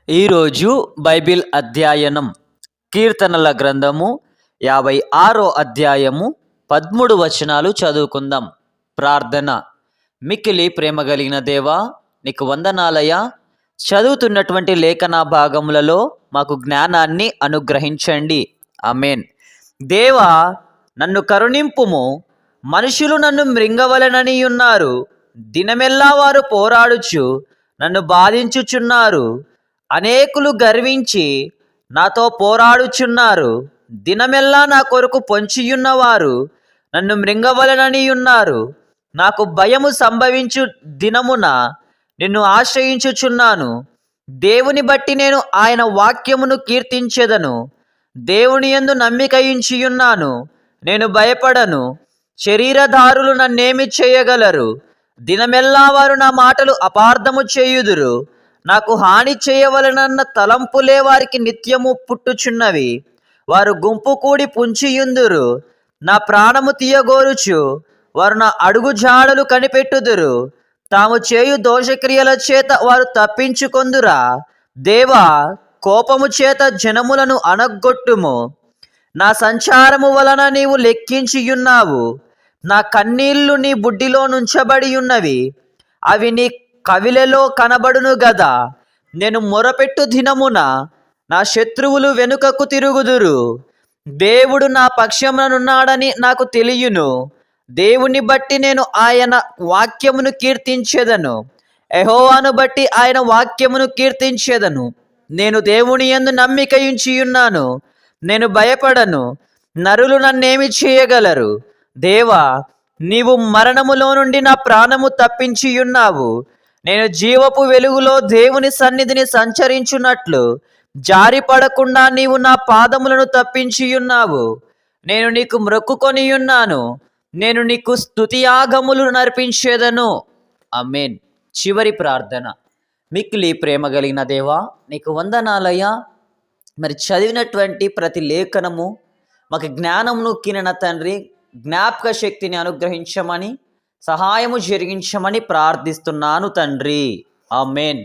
ఈరోజు బైబిల్ అధ్యయనం కీర్తనల గ్రంథము 56 అధ్యాయము 13 వచనాలు చదువుకుందాం. ప్రార్థన. మిక్కిలి ప్రేమ కలిగిన దేవా, నీకు వందనాలయ్యా. చదువుతున్నటువంటి లేఖన భాగములలో మాకు జ్ఞానాన్ని అనుగ్రహించండి. ఆమేన్. దేవా, నన్ను కరుణింపుము. మనుషులు నన్ను మృంగవలెనని ఉన్నారు. దినమెల్లా వారు పోరాడుచు నన్ను బాధించుచున్నారు. అనేకులు గర్వించి నాతో పోరాడుచున్నారు. దినమెల్లా నా కొరకు పొంచియున్నవారు నన్ను మృంగవలెనని ఉన్నారు. నాకు భయము సంభవించు దినమున నిన్ను ఆశ్రయించుచున్నాను. దేవుని బట్టి నేను ఆయన వాక్యమును కీర్తించెదను. దేవుని యందు నమ్మిక ఉంచియున్నాను. నేను భయపడను. శరీరధారులు నన్నేమి చేయగలరు? దినమెల్లా వారు నా మాటలు అపార్థము చేయుదురు. నాకు హాని చేయవలనన్న తలంపులే వారికి నిత్యము పుట్టుచున్నవి. వారు గుంపు కూడి పుంచియుందురు. నా ప్రాణము తీయగోరుచు వారు నా అడుగు జాడలు కనిపెట్టుదురు. తాము చేయు దోషక్రియల చేత వారు తప్పించుకొందురా. దేవా, కోపము చేత జనములను అనగొట్టుము. నా సంచారము వలన నీవు లెక్కించియున్నావు. నా కన్నీళ్లు నీ బుడ్డిలో నుంచబడి ఉన్నవి. అవి నీ కవిలలో కనబడును గదా. నేను మొరపెట్టు దినమున నా శత్రువులు వెనుకకు తిరుగుదురు. దేవుడు నా పక్షమునున్నాడని నాకు తెలియను. దేవుని బట్టి నేను ఆయన వాక్యమును కీర్తించెదను. యెహోవాను బట్టి ఆయన వాక్యమును కీర్తించెదను. నేను దేవుని యందు నమ్మిక ఉంచియున్నాను. నేను భయపడను. నరులు నన్నేమి చేయగలరు? దేవా, నీవు మరణములో నుండి నా ప్రాణము తప్పించియున్నావు. నేను జీవపు వెలుగులో దేవుని సన్నిధిని సంచరించున్నట్లు జారిపడకుండా నీవు నా పాదములను తప్పించియున్నావు. నేను నీకు మ్రొక్కుకొని ఉన్నాను. నేను నీకు స్తుతియాగములు నర్పించేదను. ఆమేన్. చివరి ప్రార్థన. మిక్కిలి ప్రేమ కలిగిన దేవా, నీకు వందనాలయ్యా. మరి చదివినటువంటి ప్రతి లేఖనము మాకు జ్ఞానమును కినిన తండ్రి, జ్ఞాపక శక్తిని అనుగ్రహించమని, సహాయము జరిగించమని ప్రార్థిస్తున్నాను తండ్రి. ఆమేన్.